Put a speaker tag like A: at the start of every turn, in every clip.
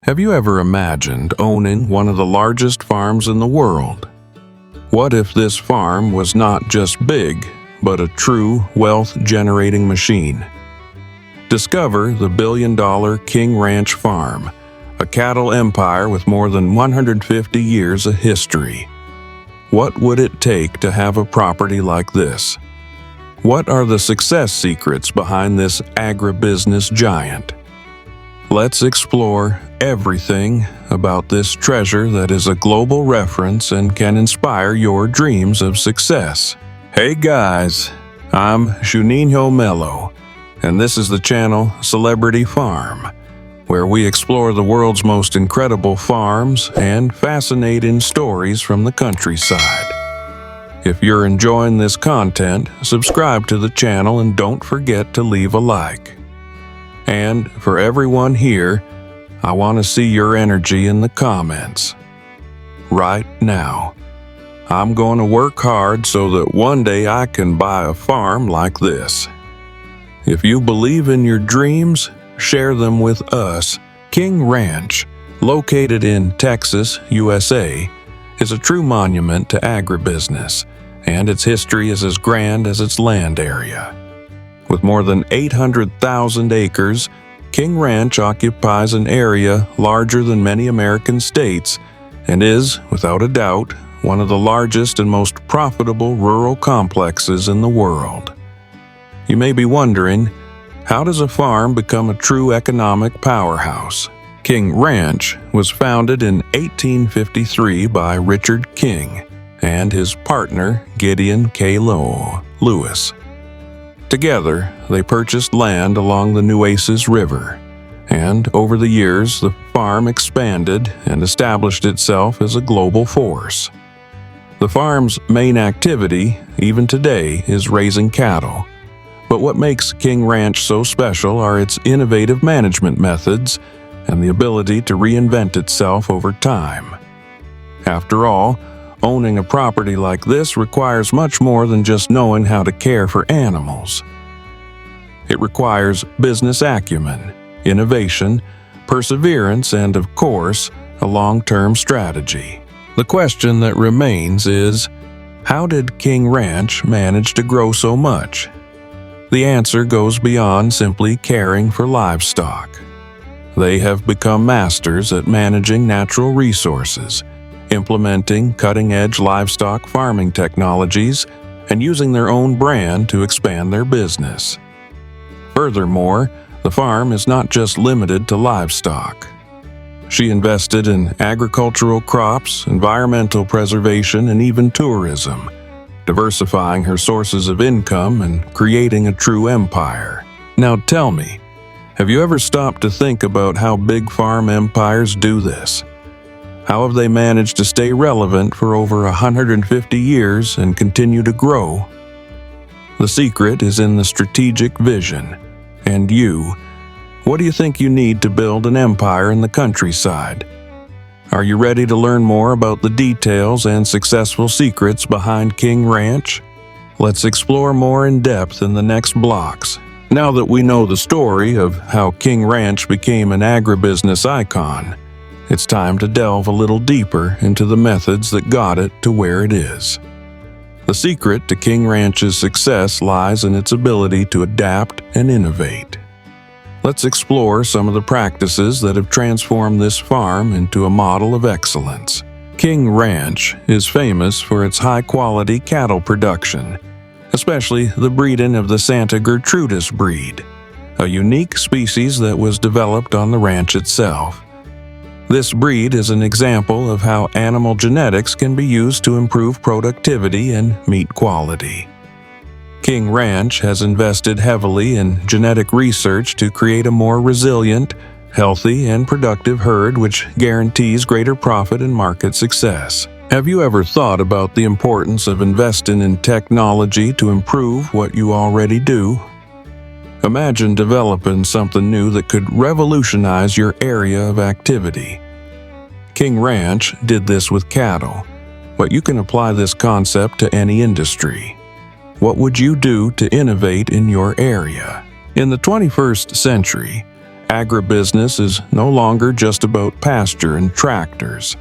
A: Have you ever imagined owning one of the largest farms in the world? What if this farm was not just big, but a true wealth-generating machine? Discover the billion-dollar King Ranch Farm, a cattle empire with more than 150 years of history. What would it take to have a property like this? What are the success secrets behind this agribusiness giant? Let's explore everything about this treasure that is a global reference and can inspire your dreams of success. Hey guys, I'm Juninho Melo, and this is the channel Celebrity Farm, where we explore the world's most incredible farms and fascinating stories from the countryside. If you're enjoying this content, subscribe to the channel and don't forget to leave a like. And for everyone here, I want to see your energy in the comments. Right now, I'm going to work hard so that one day I can buy a farm like this. If you believe in your dreams, share them with us. King Ranch, located in Texas, USA, is a true monument to agribusiness, and its history is as grand as its land area. With more than 800,000 acres, King Ranch occupies an area larger than many American states and is, without a doubt, one of the largest and most profitable rural complexes in the world. You may be wondering, how does a farm become a true economic powerhouse? King Ranch was founded in 1853 by Richard King and his partner Gideon K. Lewis. Together, they purchased land along the Nueces River, and over the years, the farm expanded and established itself as a global force. The farm's main activity, even today, is raising cattle. But what makes King Ranch so special are its innovative management methods and the ability to reinvent itself over time. After all, owning a property like this requires much more than just knowing how to care for animals. It requires business acumen, innovation, perseverance, and, of course, a long-term strategy. The question that remains is, how did King Ranch manage to grow so much? The answer goes beyond simply caring for livestock. They have become masters at managing natural resources, implementing cutting-edge livestock farming technologies, and using their own brand to expand their business. Furthermore, the farm is not just limited to livestock. She invested in agricultural crops, environmental preservation, and even tourism, diversifying her sources of income and creating a true empire. Now tell me, have you ever stopped to think about how big farm empires do this? How have they managed to stay relevant for over 150 years and continue to grow? The secret is in the strategic vision. And you, what do you think you need to build an empire in the countryside? Are you ready to learn more about the details and successful secrets behind King Ranch? Let's explore more in depth in the next blocks. Now that we know the story of how King Ranch became an agribusiness icon, it's time to delve a little deeper into the methods that got it to where it is. The secret to King Ranch's success lies in its ability to adapt and innovate. Let's explore some of the practices that have transformed this farm into a model of excellence. King Ranch is famous for its high-quality cattle production, especially the breeding of the Santa Gertrudis breed, a unique species that was developed on the ranch itself. This breed is an example of how animal genetics can be used to improve productivity and meat quality. King Ranch has invested heavily in genetic research to create a more resilient, healthy, and productive herd which guarantees greater profit and market success. Have you ever thought about the importance of investing in technology to improve what you already do? Imagine developing something new that could revolutionize your area of activity. King Ranch did this with cattle, but you can apply this concept to any industry. What would you do to innovate in your area? In the 21st century, agribusiness is no longer just about pasture and tractors.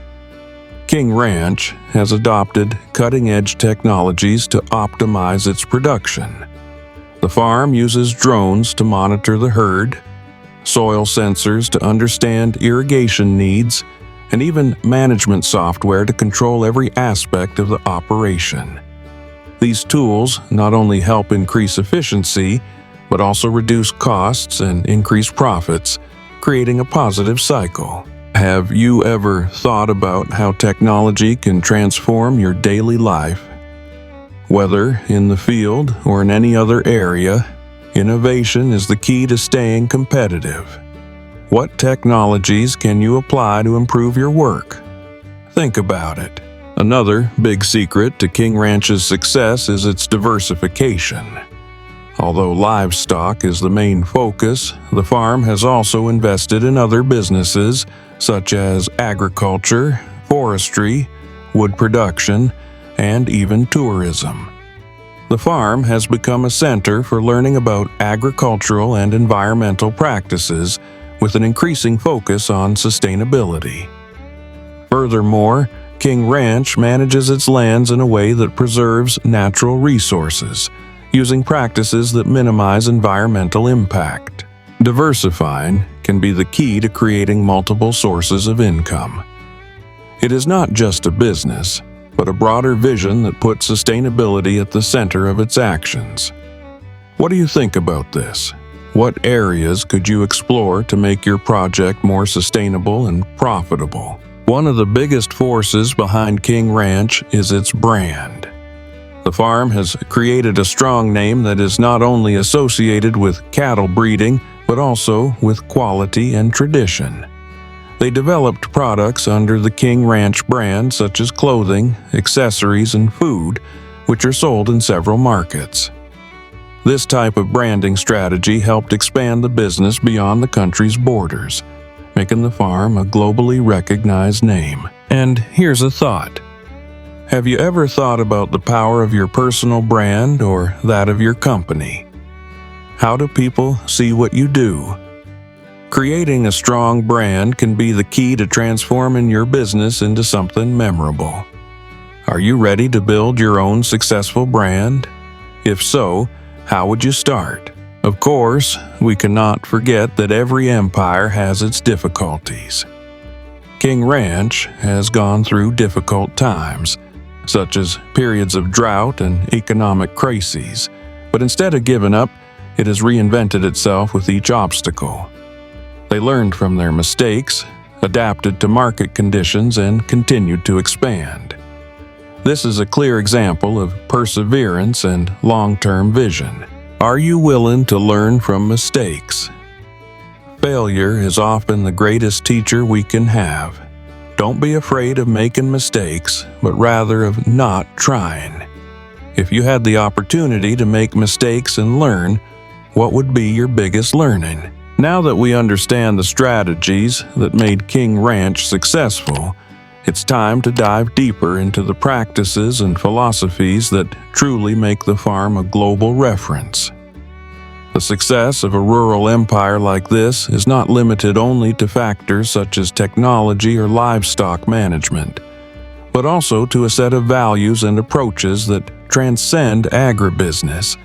A: King Ranch has adopted cutting-edge technologies to optimize its production. The farm uses drones to monitor the herd, soil sensors to understand irrigation needs, and even management software to control every aspect of the operation. These tools not only help increase efficiency, but also reduce costs and increase profits, creating a positive cycle. Have you ever thought about how technology can transform your daily life? Whether in the field or in any other area, innovation is the key to staying competitive. What technologies can you apply to improve your work? Think about it. Another big secret to King Ranch's success is its diversification. Although livestock is the main focus, the farm has also invested in other businesses such as agriculture, forestry, wood production, and even tourism. The farm has become a center for learning about agricultural and environmental practices with an increasing focus on sustainability. Furthermore, King Ranch manages its lands in a way that preserves natural resources, using practices that minimize environmental impact. Diversifying can be the key to creating multiple sources of income. It is not just a business, but a broader vision that puts sustainability at the center of its actions. What do you think about this? What areas could you explore to make your project more sustainable and profitable? One of the biggest forces behind King Ranch is its brand. The farm has created a strong name that is not only associated with cattle breeding, but also with quality and tradition. They developed products under the King Ranch brand such as clothing, accessories, and food, which are sold in several markets. This type of branding strategy helped expand the business beyond the country's borders, making the farm a globally recognized name. And here's a thought. Have you ever thought about the power of your personal brand or that of your company? How do people see what you do? Creating a strong brand can be the key to transforming your business into something memorable. Are you ready to build your own successful brand? If so, how would you start? Of course, we cannot forget that every empire has its difficulties. King Ranch has gone through difficult times, such as periods of drought and economic crises, but instead of giving up, it has reinvented itself with each obstacle. They learned from their mistakes, adapted to market conditions, and continued to expand. This is a clear example of perseverance and long-term vision. Are you willing to learn from mistakes? Failure is often the greatest teacher we can have. Don't be afraid of making mistakes, but rather of not trying. If you had the opportunity to make mistakes and learn, what would be your biggest learning? Now that we understand the strategies that made King Ranch successful, it's time to dive deeper into the practices and philosophies that truly make the farm a global reference. The success of a rural empire like this is not limited only to factors such as technology or livestock management, but also to a set of values and approaches that transcend agribusiness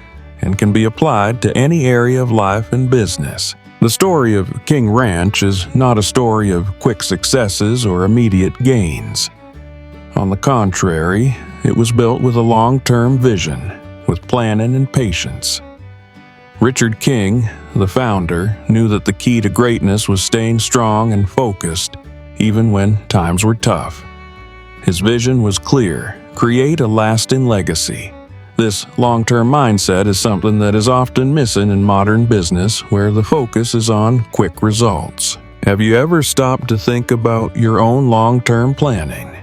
A: and can be applied to any area of life and business. The story of King Ranch is not a story of quick successes or immediate gains. On the contrary, it was built with a long-term vision, with planning and patience. Richard King, the founder, knew that the key to greatness was staying strong and focused, even when times were tough. His vision was clear: create a lasting legacy. This long-term mindset is something that is often missing in modern business, where the focus is on quick results. Have you ever stopped to think about your own long-term planning?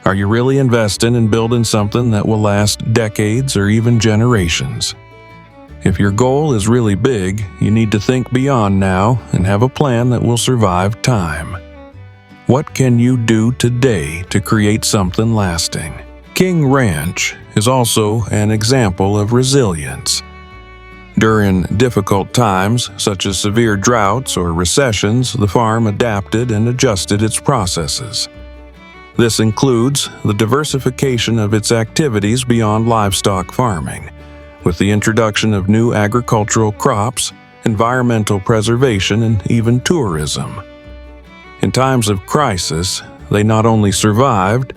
A: Are you really investing in building something that will last decades or even generations? If your goal is really big, you need to think beyond now and have a plan that will survive time. What can you do today to create something lasting? King Ranch is also an example of resilience. During difficult times, such as severe droughts or recessions, the farm adapted and adjusted its processes. This includes the diversification of its activities beyond livestock farming, with the introduction of new agricultural crops, environmental preservation, and even tourism. In times of crisis, they not only survived,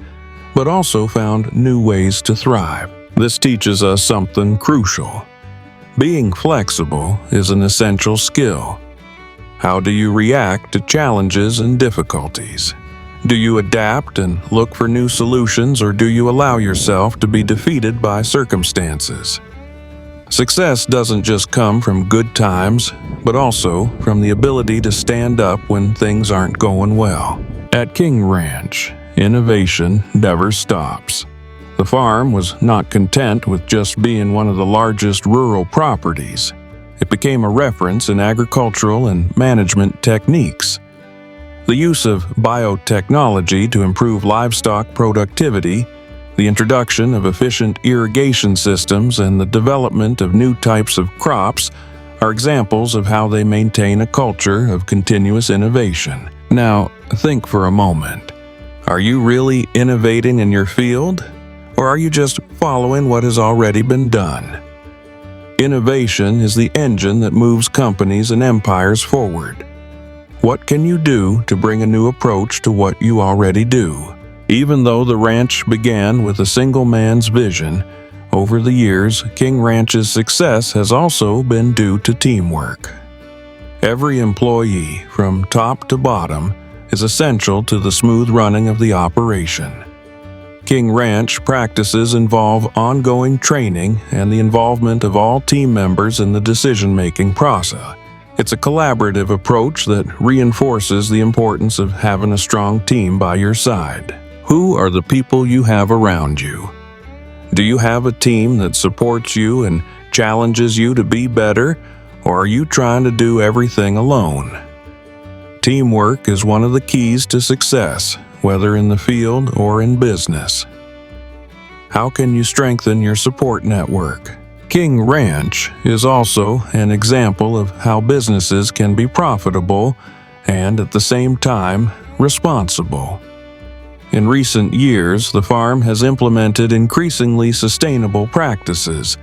A: but also found new ways to thrive. This teaches us something crucial. Being flexible is an essential skill. How do you react to challenges and difficulties? Do you adapt and look for new solutions, or do you allow yourself to be defeated by circumstances? Success doesn't just come from good times, but also from the ability to stand up when things aren't going well. At King Ranch, innovation never stops. The farm was not content with just being one of the largest rural properties. It became a reference in agricultural and management techniques. The use of biotechnology to improve livestock productivity, the introduction of efficient irrigation systems, and the development of new types of crops are examples of how they maintain a culture of continuous innovation. Now, think for a moment. Are you really innovating in your field? Or are you just following what has already been done? Innovation is the engine that moves companies and empires forward. What can you do to bring a new approach to what you already do? Even though the ranch began with a single man's vision, over the years, King Ranch's success has also been due to teamwork. Every employee, from top to bottom, is essential to the smooth running of the operation. King Ranch practices involve ongoing training and the involvement of all team members in the decision-making process. It's a collaborative approach that reinforces the importance of having a strong team by your side. Who are the people you have around you? Do you have a team that supports you and challenges you to be better, or are you trying to do everything alone? Teamwork is one of the keys to success, whether in the field or in business. How can you strengthen your support network? King Ranch is also an example of how businesses can be profitable and, at the same time, responsible. In recent years, the farm has implemented increasingly sustainable practices,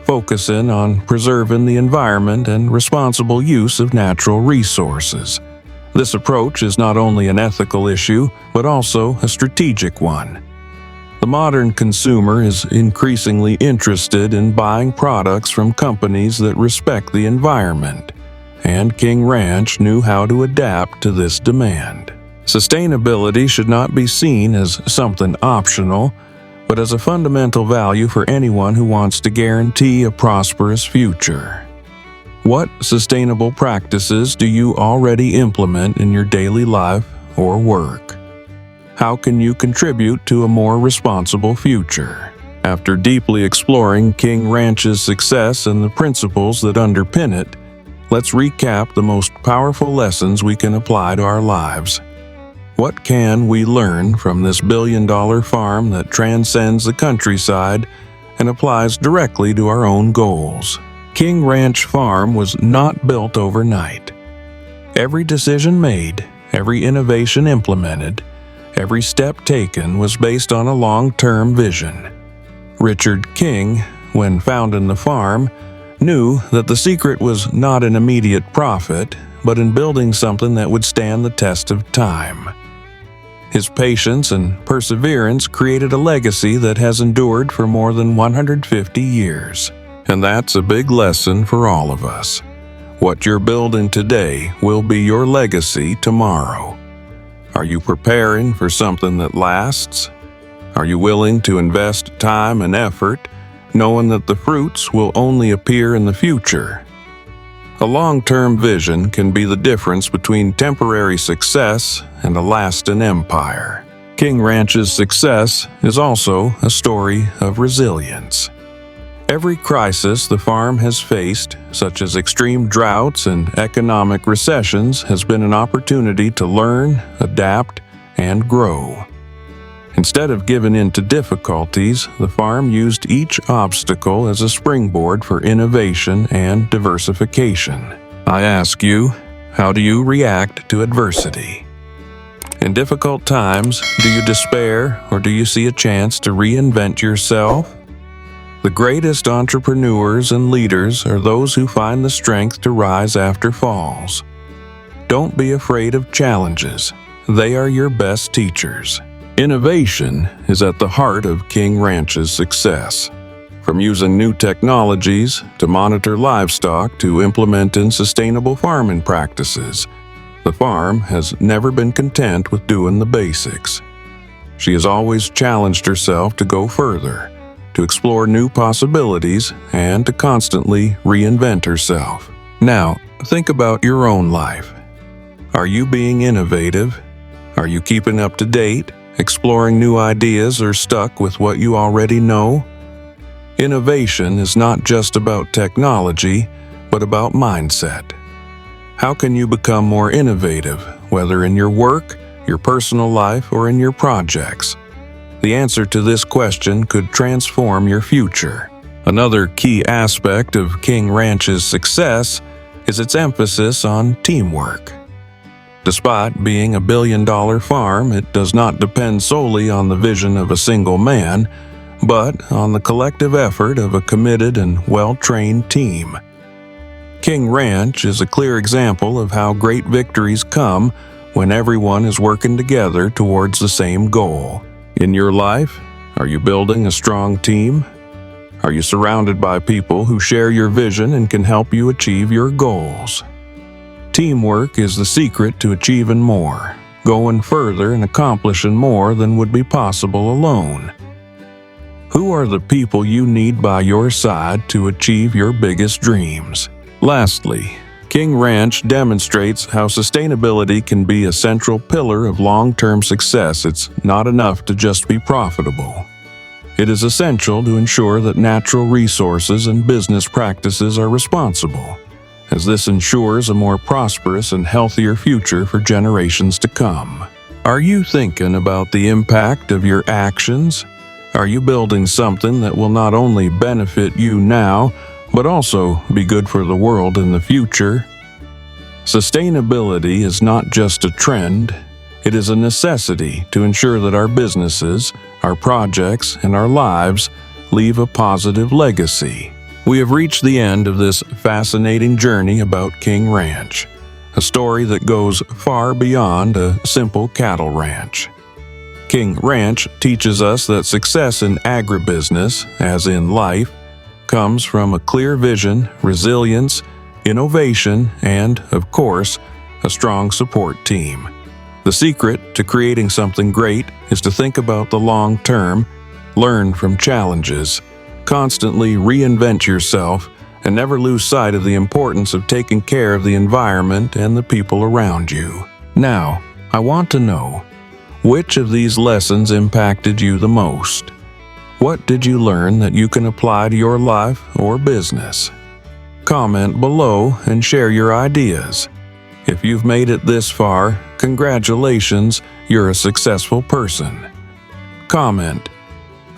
A: focusing on preserving the environment and responsible use of natural resources. This approach is not only an ethical issue, but also a strategic one. The modern consumer is increasingly interested in buying products from companies that respect the environment, and King Ranch knew how to adapt to this demand. Sustainability should not be seen as something optional, but as a fundamental value for anyone who wants to guarantee a prosperous future. What sustainable practices do you already implement in your daily life or work? How can you contribute to a more responsible future? After deeply exploring King Ranch's success and the principles that underpin it, let's recap the most powerful lessons we can apply to our lives. What can we learn from this billion-dollar farm that transcends the countryside and applies directly to our own goals? King Ranch Farm was not built overnight. Every decision made, every innovation implemented, every step taken was based on a long-term vision. Richard King, when founding the farm, knew that the secret was not in immediate profit, but in building something that would stand the test of time. His patience and perseverance created a legacy that has endured for more than 150 years. And that's a big lesson for all of us. What you're building today will be your legacy tomorrow. Are you preparing for something that lasts? Are you willing to invest time and effort, knowing that the fruits will only appear in the future? A long-term vision can be the difference between temporary success and a lasting empire. King Ranch's success is also a story of resilience. Every crisis the farm has faced, such as extreme droughts and economic recessions, has been an opportunity to learn, adapt, and grow. Instead of giving in to difficulties, the farm used each obstacle as a springboard for innovation and diversification. I ask you, how do you react to adversity? In difficult times, do you despair or do you see a chance to reinvent yourself? The greatest entrepreneurs and leaders are those who find the strength to rise after falls. Don't be afraid of challenges. They are your best teachers. Innovation is at the heart of King Ranch's success. From using new technologies to monitor livestock to implementing sustainable farming practices, the farm has never been content with doing the basics. She has always challenged herself to go further, to explore new possibilities, and to constantly reinvent herself. Now, think about your own life. Are you being innovative? Are you keeping up to date, exploring new ideas, or stuck with what you already know? Innovation is not just about technology, but about mindset. How can you become more innovative, whether in your work, your personal life, or in your projects? The answer to this question could transform your future. Another key aspect of King Ranch's success is its emphasis on teamwork. Despite being a billion-dollar farm, it does not depend solely on the vision of a single man, but on the collective effort of a committed and well-trained team. King Ranch is a clear example of how great victories come when everyone is working together towards the same goal. In your life, are you building a strong team? Are you surrounded by people who share your vision and can help you achieve your goals? Teamwork is the secret to achieving more, going further and accomplishing more than would be possible alone. Who are the people you need by your side to achieve your biggest dreams? Lastly, King Ranch demonstrates how sustainability can be a central pillar of long-term success. It's not enough to just be profitable. It is essential to ensure that natural resources and business practices are responsible, as this ensures a more prosperous and healthier future for generations to come. Are you thinking about the impact of your actions? Are you building something that will not only benefit you now, but also be good for the world in the future? Sustainability is not just a trend, it is a necessity to ensure that our businesses, our projects, and our lives leave a positive legacy. We have reached the end of this fascinating journey about King Ranch, a story that goes far beyond a simple cattle ranch. King Ranch teaches us that success in agribusiness, as in life, comes from a clear vision, resilience, innovation, and, of course, a strong support team. The secret to creating something great is to think about the long term, learn from challenges, constantly reinvent yourself, and never lose sight of the importance of taking care of the environment and the people around you. Now, I want to know, which of these lessons impacted you the most? What did you learn that you can apply to your life or business? Comment below and share your ideas. If you've made it this far, congratulations, you're a successful person. Comment,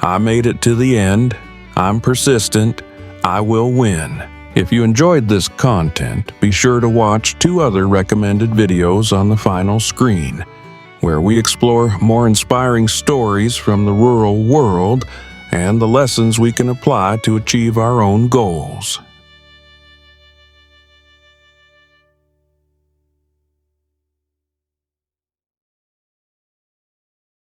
A: I made it to the end, I'm persistent, I will win. If you enjoyed this content, be sure to watch 2 other recommended videos on the final screen, where we explore more inspiring stories from the rural world and the lessons we can apply to achieve our own goals.